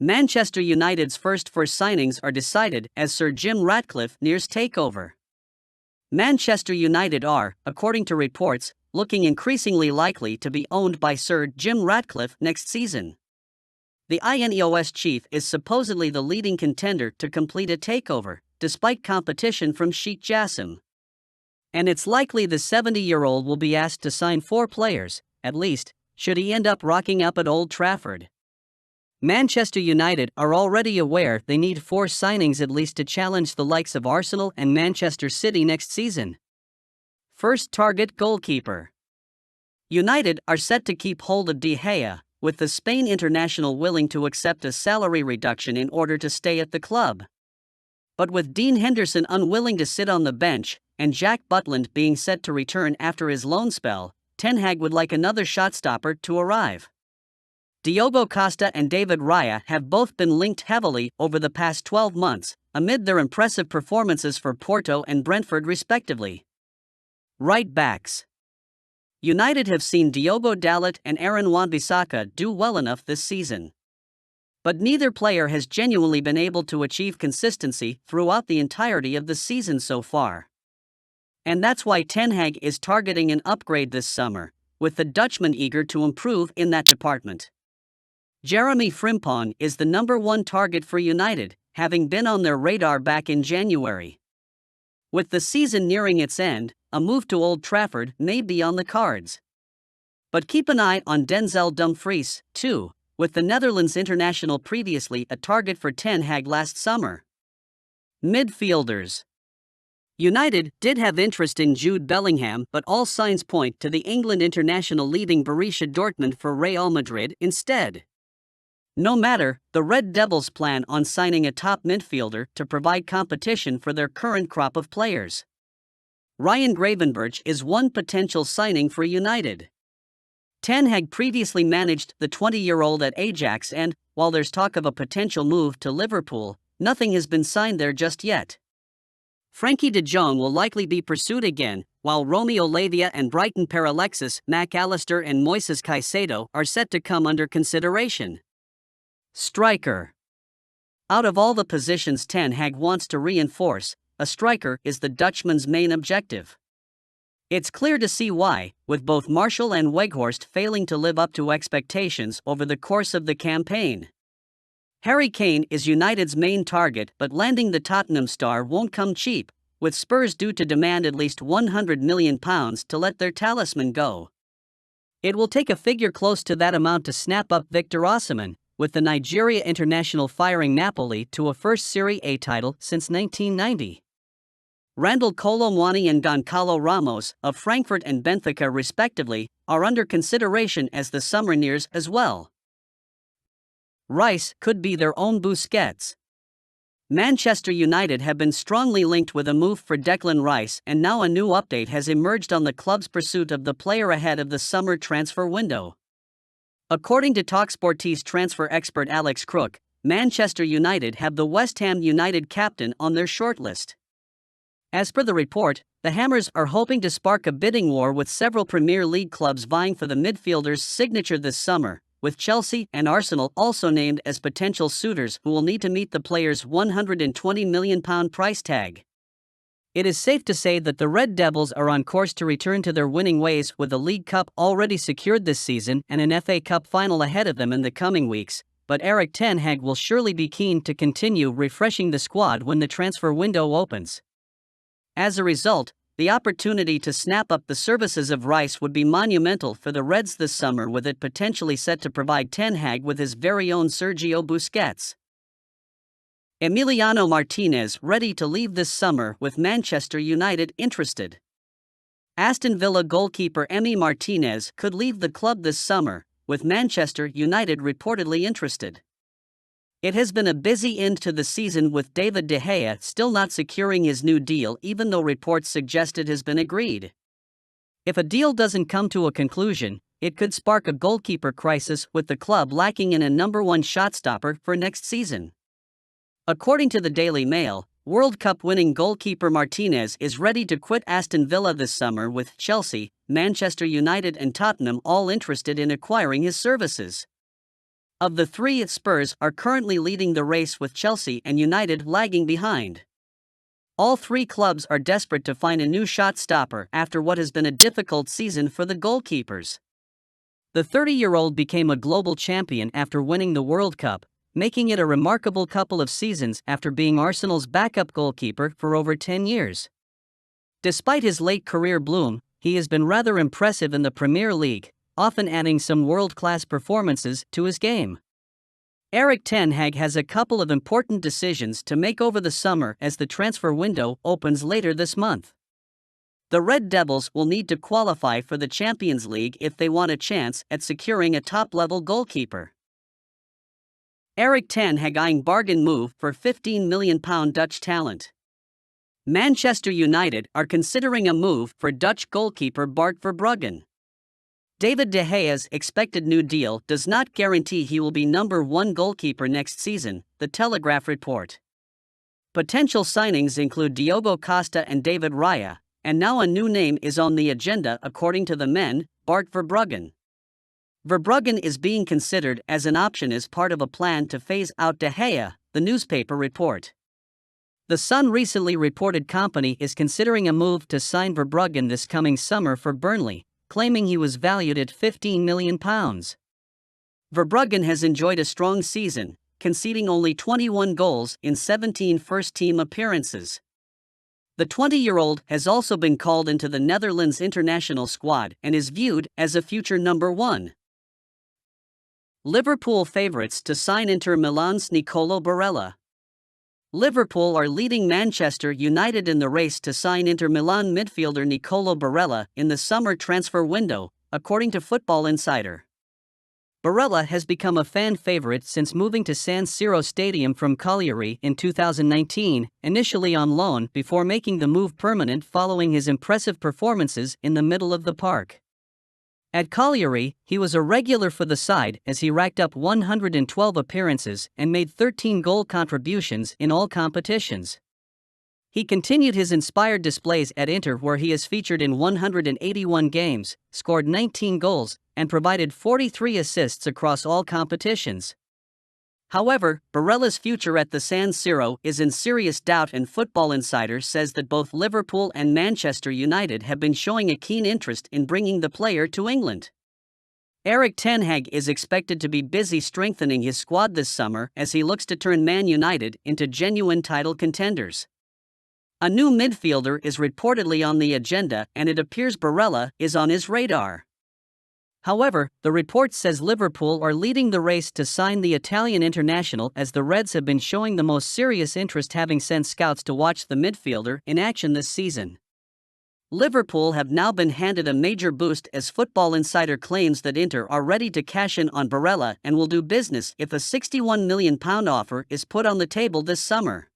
Manchester United's first four signings are decided as Sir Jim Ratcliffe nears takeover. Manchester United are, according to reports, looking increasingly likely to be owned by Sir Jim Ratcliffe next season. The INEOS chief is supposedly the leading contender to complete a takeover, despite competition from Sheikh Jassim. And it's likely the 70-year-old will be asked to sign 4 players, at least, should he end up rocking up at Old Trafford. Manchester United are already aware they need 4 signings at least to challenge the likes of Arsenal and Manchester City next season. First target: goalkeeper. United are set to keep hold of De Gea, with the Spain international willing to accept a salary reduction in order to stay at the club. But with Dean Henderson unwilling to sit on the bench, and Jack Butland being set to return after his loan spell, Ten Hag would like another shot-stopper to arrive. Diogo Costa and David Raya have both been linked heavily over the past 12 months, amid their impressive performances for Porto and Brentford respectively. Right backs. United have seen Diogo Dalot and Aaron Wan-Bissaka do well enough this season. But neither player has genuinely been able to achieve consistency throughout the entirety of the season so far. And that's why Ten Hag is targeting an upgrade this summer, with the Dutchman eager to improve in that department. Jeremy Frimpong is the number 1 target for United, having been on their radar back in January. With the season nearing its end, a move to Old Trafford may be on the cards. But keep an eye on Denzel Dumfries, too, with the Netherlands international previously a target for Ten Hag last summer. Midfielders. United did have interest in Jude Bellingham, but all signs point to the England international leaving Borussia Dortmund for Real Madrid instead. No matter, the Red Devils plan on signing a top midfielder to provide competition for their current crop of players. Ryan Gravenberch is one potential signing for United. Ten Hag previously managed the 20-year-old at Ajax and, while there's talk of a potential move to Liverpool, nothing has been signed there just yet. Frankie de Jong will likely be pursued again, while Romeo Lavia and Brighton pair Alexis Mac Allister and Moises Caicedo are set to come under consideration. Striker. Out of all the positions Ten Hag wants to reinforce, a striker is the Dutchman's main objective. It's clear to see why, with both Martial and Weghorst failing to live up to expectations over the course of the campaign. Harry Kane is United's main target, but landing the Tottenham star won't come cheap, with Spurs due to demand at least £100 million to let their talisman go. It will take a figure close to that amount to snap up Victor Osimhen, with the Nigeria international firing Napoli to a first Serie A title since 1990. Randall Kolo Muani and Goncalo Ramos, of Frankfurt and Benfica respectively, are under consideration as the summer nears as well. Rice could be their own Busquets. Manchester United have been strongly linked with a move for Declan Rice, and now a new update has emerged on the club's pursuit of the player ahead of the summer transfer window. According to TalkSport's transfer expert Alex Crook, Manchester United have the West Ham United captain on their shortlist. As per the report, the Hammers are hoping to spark a bidding war with several Premier League clubs vying for the midfielder's signature this summer, with Chelsea and Arsenal also named as potential suitors who will need to meet the player's £120 million price tag. It is safe to say that the Red Devils are on course to return to their winning ways, with a League Cup already secured this season and an FA Cup final ahead of them in the coming weeks, but Erik ten Hag will surely be keen to continue refreshing the squad when the transfer window opens. As a result, the opportunity to snap up the services of Rice would be monumental for the Reds this summer, with it potentially set to provide Ten Hag with his very own Sergio Busquets. Emiliano Martinez ready to leave this summer, with Manchester United interested. Aston Villa goalkeeper Emi Martinez could leave the club this summer, with Manchester United reportedly interested. It has been a busy end to the season, with David De Gea still not securing his new deal, even though reports suggest it has been agreed. If a deal doesn't come to a conclusion, it could spark a goalkeeper crisis, with the club lacking in a number 1 shot-stopper for next season. According to the Daily Mail, World Cup winning goalkeeper Martinez is ready to quit Aston Villa this summer, with Chelsea, Manchester United and Tottenham all interested in acquiring his services. Of the three, Spurs are currently leading the race with Chelsea and United lagging behind. All three clubs are desperate to find a new shot stopper after what has been a difficult season for the goalkeepers. The 30-year-old became a global champion after winning the World Cup, making it a remarkable couple of seasons after being Arsenal's backup goalkeeper for over 10 years. Despite his late career bloom, he has been rather impressive in the Premier League, often adding some world-class performances to his game. Erik ten Hag has a couple of important decisions to make over the summer as the transfer window opens later this month. The Red Devils will need to qualify for the Champions League if they want a chance at securing a top-level goalkeeper. Erik ten Hag eyeing bargain move for £15 million Dutch talent. Manchester United are considering a move for Dutch goalkeeper Bart Verbruggen. David De Gea's expected new deal does not guarantee he will be number one goalkeeper next season, the Telegraph report. Potential signings include Diogo Costa and David Raya, and now a new name is on the agenda according to the Men, Bart Verbruggen. Verbruggen is being considered as an option as part of a plan to phase out De Gea, the newspaper report. The Sun recently reported company is considering a move to sign Verbruggen this coming summer for Burnley, claiming he was valued at £15 million. Verbruggen has enjoyed a strong season, conceding only 21 goals in 17 first-team appearances. The 20-year-old has also been called into the Netherlands international squad and is viewed as a future number one. Liverpool favourites to sign Inter Milan's Nicolo Barella. Liverpool are leading Manchester United in the race to sign Inter Milan midfielder Nicolo Barella in the summer transfer window, according to Football Insider. Barella has become a fan favorite since moving to San Siro Stadium from Cagliari in 2019, initially on loan before making the move permanent following his impressive performances in the middle of the park. At Cagliari, he was a regular for the side as he racked up 112 appearances and made 13 goal contributions in all competitions. He continued his inspired displays at Inter, where he has featured in 181 games, scored 19 goals, and provided 43 assists across all competitions. However, Barella's future at the San Siro is in serious doubt, and Football Insider says that both Liverpool and Manchester United have been showing a keen interest in bringing the player to England. Erik ten Hag is expected to be busy strengthening his squad this summer as he looks to turn Man United into genuine title contenders. A new midfielder is reportedly on the agenda, and it appears Barella is on his radar. However, the report says Liverpool are leading the race to sign the Italian international, as the Reds have been showing the most serious interest, having sent scouts to watch the midfielder in action this season. Liverpool have now been handed a major boost, as Football Insider claims that Inter are ready to cash in on Barella and will do business if a £61 million offer is put on the table this summer.